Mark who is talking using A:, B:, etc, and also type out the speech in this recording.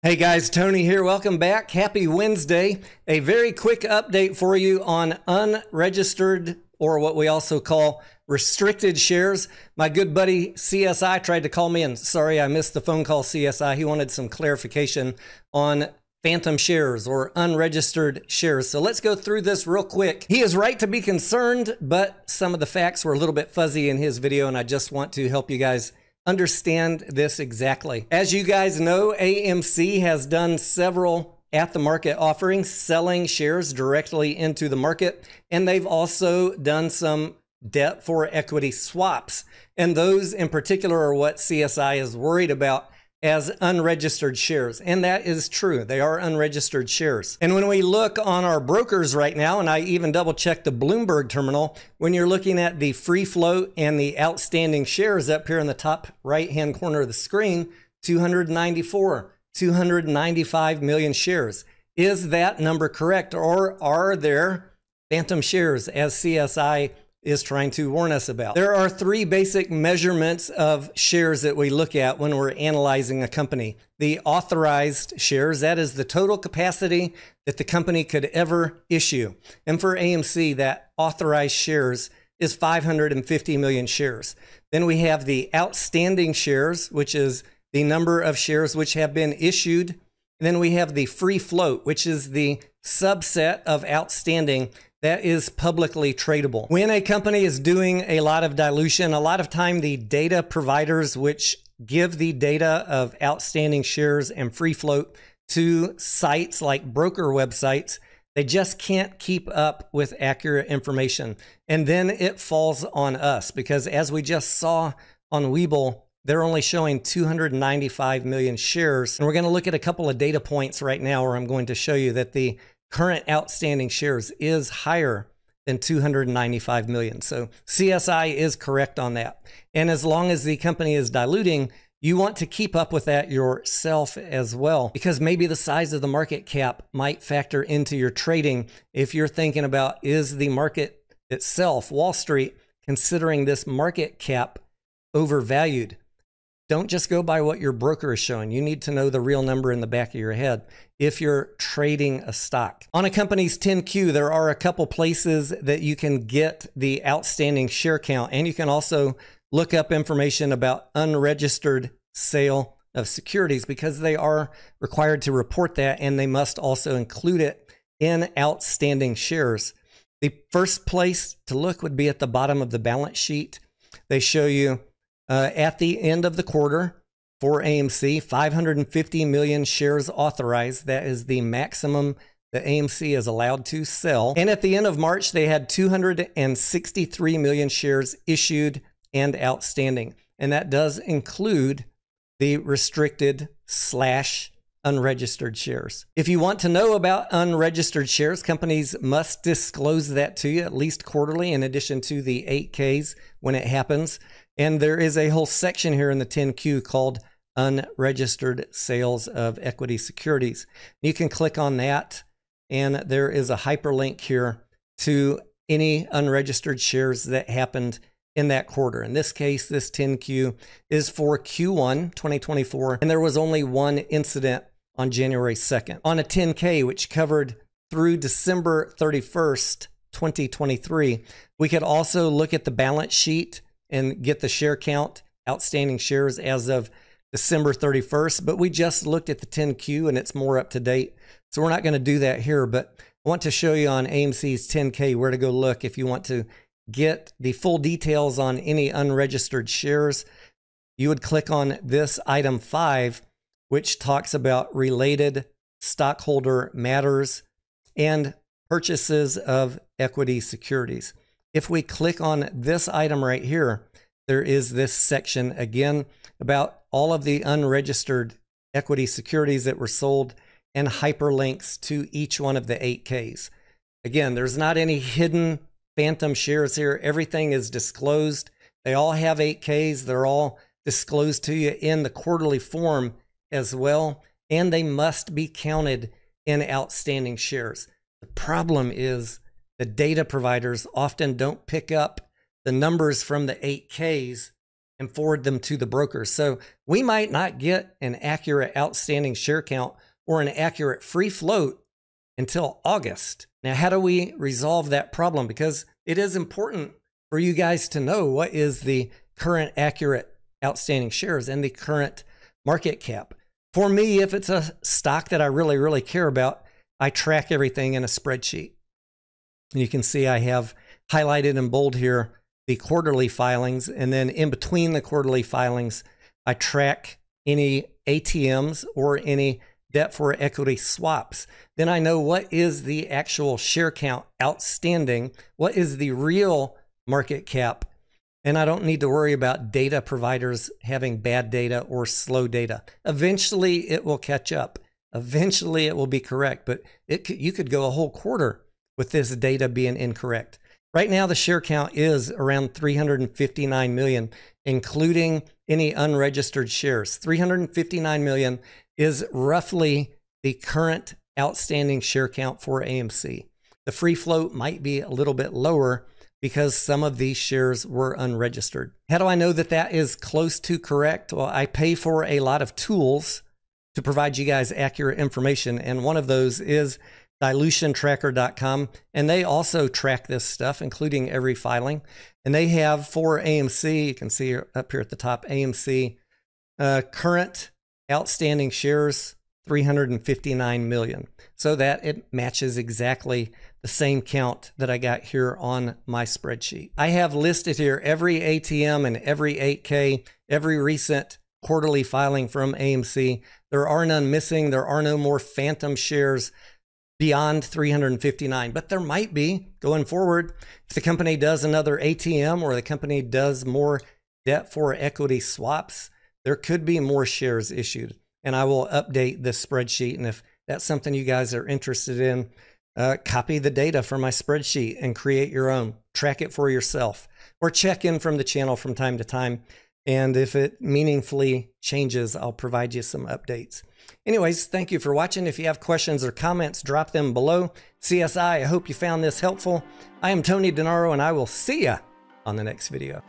A: Hey guys, Tony here. Welcome back. Happy Wednesday. A very quick update for you on unregistered, or what we also call restricted shares. My good buddy CSI tried to call me, and sorry I missed the phone call, CSI. He wanted some clarification on phantom shares or unregistered shares. So let's go through this real quick. He is right to be concerned, but some of the facts were a little bit fuzzy in his video, and I just want to help you guys understand this exactly. As you guys know, AMC has done several at-the-market offerings, selling shares directly into the market, and they've also done some debt for equity swaps. And those in particular are what CSI is worried about as unregistered shares. And that is true. They are unregistered shares. And when we look on our brokers right now, and I even double checked the Bloomberg terminal, when you're looking at the free float and the outstanding shares up here in the top right-hand corner of the screen, 295 million shares. Is that number correct? Or are there phantom shares, as CSI is trying to warn us about? There are three basic measurements of shares that we look at when we're analyzing a company. The authorized shares, that is the total capacity that the company could ever issue. And for AMC, that authorized shares is 550 million shares. Then we have the outstanding shares, which is the number of shares which have been issued. And then we have the free float, which is the subset of outstanding that is publicly tradable. When a company is doing a lot of dilution, a lot of time the data providers which give the data of outstanding shares and free float to sites like broker websites, they just can't keep up with accurate information. And then it falls on us because, as we just saw on Webull, they're only showing 295 million shares. And we're going to look at a couple of data points right now where I'm going to show you that the current outstanding shares is higher than 295 million. So CSI is correct on that. And as long as the company is diluting, you want to keep up with that yourself as well, because maybe the size of the market cap might factor into your trading. If you're thinking about, is the market itself, Wall Street, considering this market cap overvalued? Don't just go by what your broker is showing. You need to know the real number in the back of your head if you're trading a stock. On a company's 10Q, there are a couple places that you can get the outstanding share count, and you can also look up information about unregistered sale of securities, because they are required to report that, and they must also include it in outstanding shares. The first place to look would be at the bottom of the balance sheet. They show you at the end of the quarter for AMC, 550 million shares authorized. That is the maximum that AMC is allowed to sell. And at the end of March, they had 263 million shares issued and outstanding. And that does include the restricted / unregistered shares. If you want to know about unregistered shares, companies must disclose that to you at least quarterly, in addition to the 8Ks when it happens. And there is a whole section here in the 10Q called unregistered sales of equity securities. You can click on that, and there is a hyperlink here to any unregistered shares that happened in that quarter. In this case, this 10Q is for Q1 2024, and there was only one incident on January 2nd. On a 10K, which covered through December 31st, 2023, we could also look at the balance sheet and get the share count, outstanding shares as of December 31st, but we just looked at the 10Q and it's more up to date. So we're not going to do that here, but I want to show you on AMC's 10K where to go look if you want to get the full details on any unregistered shares. You would click on this item 5, which talks about related stockholder matters and purchases of equity securities. If we click on this item right here, there is this section again about all of the unregistered equity securities that were sold and hyperlinks to each one of the 8Ks. Again, there's not any hidden phantom shares here. Everything is disclosed. They all have 8Ks. They're all disclosed to you in the quarterly form as well, and they must be counted in outstanding shares. The problem is the data providers often don't pick up the numbers from the 8Ks and forward them to the brokers. So we might not get an accurate outstanding share count or an accurate free float until August. Now, how do we resolve that problem? Because it is important for you guys to know what is the current accurate outstanding shares and the current market cap. For me, if it's a stock that I really, really care about, I track everything in a spreadsheet. And you can see I have highlighted in bold here the quarterly filings, and then in between the quarterly filings, I track any ATMs or any debt for equity swaps. Then I know what is the actual share count outstanding, what is the real market cap, and I don't need to worry about data providers having bad data or slow data. Eventually it will catch up. Eventually it will be correct, but you could go a whole quarter with this data being incorrect. Right now, the share count is around 359 million, including any unregistered shares. 359 million is roughly the current outstanding share count for AMC. The free float might be a little bit lower because some of these shares were unregistered. How do I know that that is close to correct? Well, I pay for a lot of tools to provide you guys accurate information, and one of those is dilutiontracker.com, and they also track this stuff, including every filing. And they have for AMC, you can see up here at the top, AMC current outstanding shares 359 million, so that it matches exactly the same count that I got here on my spreadsheet. I have listed here every ATM and every 8K, every recent quarterly filing from AMC. There are none missing. There are no more phantom shares beyond 359, but there might be going forward. If the company does another ATM or the company does more debt for equity swaps, there could be more shares issued. And I will update this spreadsheet. And if that's something you guys are interested in, copy the data from my spreadsheet and create your own. Track it for yourself or check in from the channel from time to time. And if it meaningfully changes, I'll provide you some updates. Anyways, thank you for watching. If you have questions or comments, drop them below. CSI, I hope you found this helpful. I am Tony Denaro, and I will see ya on the next video.